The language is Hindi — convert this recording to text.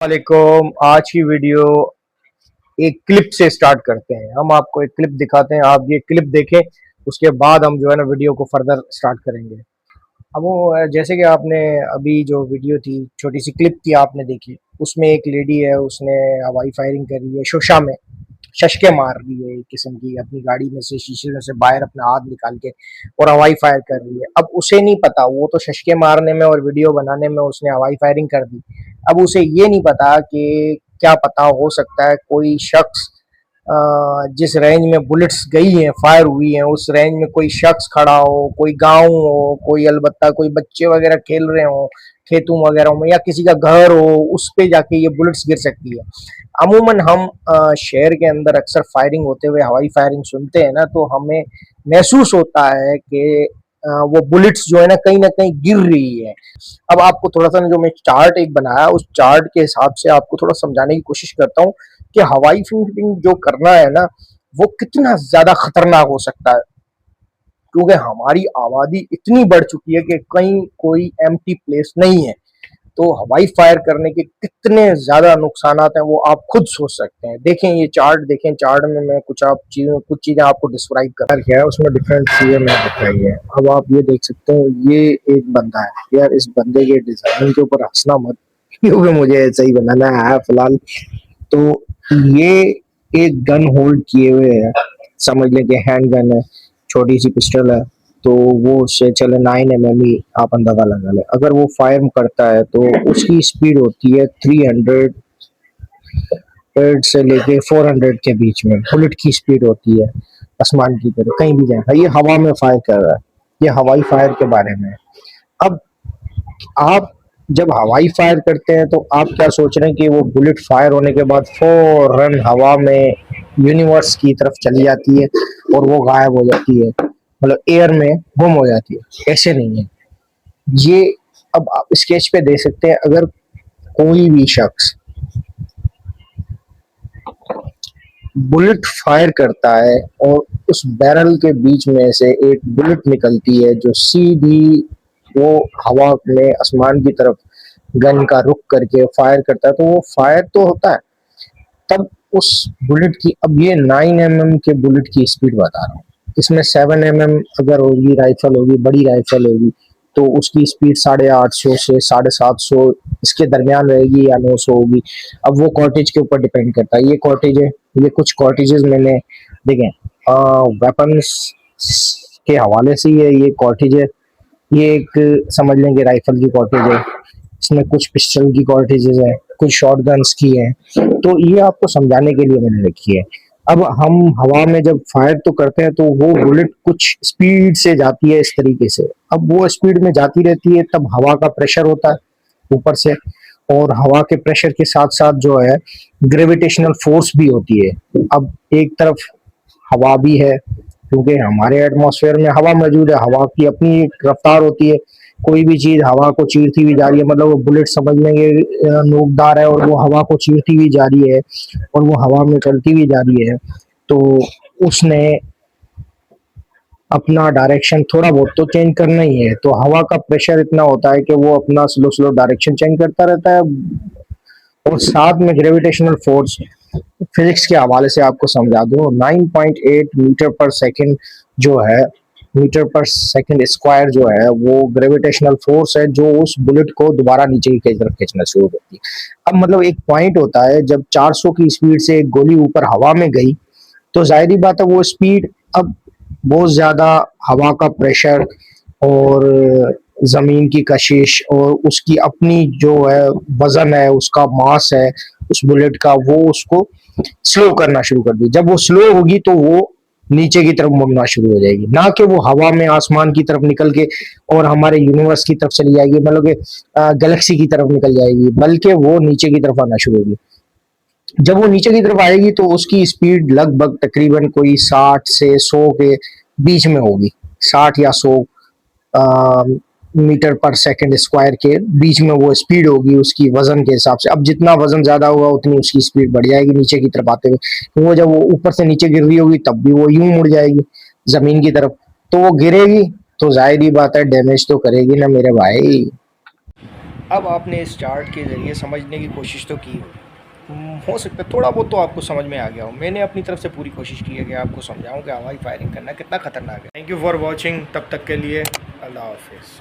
वालेकुम। आज की वीडियो एक क्लिप से स्टार्ट करते हैं। हम आपको एक क्लिप दिखाते हैं, आप ये क्लिप देखें, उसके बाद हम जो है ना वीडियो को फर्दर स्टार्ट करेंगे। अब वो जैसे कि आपने अभी जो वीडियो थी, छोटी सी क्लिप थी, आपने देखी, उसमें एक लेडी है, उसने हवाई फायरिंग करी है शोशा में, शशके मार रही है एक किस्म की, अपनी गाड़ी में से शीशे में से बाहर अपना हाथ निकाल के और हवाई फायर कर रही है। अब उसे नहीं पता, वो तो शशके मारने में और वीडियो बनाने में उसने हवाई फायरिंग कर दी। अब उसे ये नहीं पता कि क्या पता हो सकता है कोई शख्स जिस रेंज में बुलेट्स गई हैं, फायर हुई हैं, उस रेंज में कोई शख्स खड़ा हो, कोई गांव हो, कोई अलबत्ता कोई बच्चे वगैरह खेल रहे हो खेतों वगैरह में, या किसी का घर हो, उस पे जाके ये बुलेट्स गिर सकती है। अमूमन हम शहर के अंदर अक्सर फायरिंग होते हुए हवाई फायरिंग सुनते हैं ना, तो हमें महसूस होता है कि वो बुलेट्स जो है ना कहीं गिर रही है। अब आपको थोड़ा सा जो मैं चार्ट एक बनाया, उस चार्ट के हिसाब से आपको थोड़ा समझाने की कोशिश करता हूँ कि हवाई फायरिंग जो करना है ना, वो कितना ज्यादा खतरनाक हो सकता है। क्योंकि हमारी आबादी इतनी बढ़ चुकी है कि कहीं कोई एम्प्टी प्लेस नहीं है, तो हवाई फायर करने के कितने ज्यादा नुकसानात हैं वो आप खुद सोच सकते हैं। देखें ये चार्ट, देखें चार्ट में मैं कुछ चीजें आपको डिस्क्राइब कर किया है, उसमें डिफरेंट चीजें मैंने दिखाई है। अब आप ये देख सकते हैं, ये एक बंदा है यार, इस बंदे के डिजाइन के ऊपर हंसना मत, क्योंकि मुझे ऐसा ही बनाना है फिलहाल। तो ये एक गन होल्ड किए हुए है, समझ लें कि हैंड गन है, छोटी सी पिस्टल है। तो वो उससे चले 9 mm ही आप अंदाजा लगा ले। अगर वो फायर करता है तो उसकी स्पीड होती है 300 से लेके 400 के बीच में, बुलेट की स्पीड होती है आसमान की तरफ कहीं भी जाए। ये हवा में फायर कर रहा है, ये हवाई फायर के बारे में। अब आप जब हवाई फायर करते हैं तो आप क्या सोच रहे हैं कि वो बुलेट फायर होने के बाद फौरन हवा में यूनिवर्स की तरफ चली जाती है और वो गायब हो जाती है, मतलब एयर में गुम हो जाती है। ऐसे नहीं है ये। अब आप स्केच पे देख सकते हैं, अगर कोई भी शख्स बुलेट फायर करता है और उस बैरल के बीच में से एक बुलेट निकलती है जो सीधी वो हवा में आसमान की तरफ गन का रुख करके फायर करता है, तो वो फायर तो होता है। तब उस बुलेट की, अब ये 9 mm के बुलेट की स्पीड बता रहा हूँ, इसमें 7 mm अगर होगी, राइफल होगी, बड़ी राइफल होगी, तो उसकी स्पीड 850 से 750 इसके दरमियान रहेगी या 900 होगी। अब वो कॉटेज के ऊपर डिपेंड करता है। ये कॉटेज है, ये कुछ कॉटेजेस मैंने देखें वेपन्स के हवाले से ये कॉटेज है। ये एक समझ लेंगे राइफल की कॉटेज है, इसमें कुछ पिस्टल की कॉर्टेजेस है, कुछ शॉर्ट गन्स की है। तो ये आपको समझाने के लिए मैंने रखी है। अब हम हवा में जब फायर तो करते हैं तो वो बुलेट कुछ स्पीड से जाती है इस तरीके से। अब वो स्पीड में जाती रहती है, तब हवा का प्रेशर होता है ऊपर से, और हवा के प्रेशर के साथ साथ जो है ग्रेविटेशनल फोर्स भी होती है। अब एक तरफ हवा भी है, क्योंकि हमारे एटमॉस्फेयर में हवा मौजूद है, हवा की अपनी एक रफ्तार होती है। कोई भी चीज हवा को चीरती हुई जा रही है, मतलब वो बुलेट समझ लेंगे नोकदार है और वो हवा को चीरती हुई जा रही है और वो हवा में चलती हुई जा रही है, तो उसने अपना डायरेक्शन थोड़ा बहुत तो चेंज करना ही है। तो हवा का प्रेशर इतना होता है कि वो अपना स्लो स्लो डायरेक्शन चेंज करता रहता है। और साथ में ग्रेविटेशनल फोर्स, फिजिक्स के हवाले से आपको समझा दूं, 9.8 मीटर पर सेकंड जो है, मीटर पर सेकंड स्क्वायर जो है, वो ग्रेविटेशनल फोर्स है जो उस बुलेट को दोबारा नीचे की तरफ खींचना शुरू करती है। अब मतलब एक पॉइंट होता है, जब 400 की स्पीड से एक गोली ऊपर हवा में गई, तो जाहिर बात है वो स्पीड, अब बहुत ज्यादा हवा का प्रेशर और जमीन की कशिश और उसकी अपनी जो है वजन है, उसका मास है उस बुलेट का, वो उसको स्लो करना शुरू कर दी। जब वो स्लो होगी तो वो नीचे की तरफ मुड़ना शुरू हो जाएगी, ना कि वो हवा में आसमान की तरफ निकल के और हमारे यूनिवर्स की तरफ चली जाएगी, मतलब कि गैलेक्सी की तरफ निकल जाएगी, बल्कि वो नीचे की तरफ आना शुरू होगी। जब वो नीचे की तरफ आएगी तो उसकी स्पीड लगभग तकरीबन कोई 60 से 100 के बीच में होगी, 60 या 100 मीटर पर सेकंड स्क्वायर के बीच में वो स्पीड होगी उसकी वजन के हिसाब से। अब जितना वजन ज्यादा होगा उतनी उसकी स्पीड बढ़ जाएगी नीचे की तरफ आते हुए। तो वो जब वो ऊपर से नीचे गिर रही होगी तब भी वो यूं मुड़ जाएगी जमीन की तरफ, तो वो गिरेगी तो जाहिर ही बात है डैमेज तो करेगी ना मेरे भाई। अब आपने इस चार्ट के ज़रिए समझने की कोशिश तो की होगी, हो सकता है थोड़ा बहुत तो आपको समझ में आ गया हो। मैंने अपनी तरफ से पूरी कोशिश की है कि आपको समझाऊं कि हवाई फायरिंग करना कितना ख़तरनाक है। थैंक यू फॉर वॉचिंग, तब तक के लिए अल्लाह हाफिज़।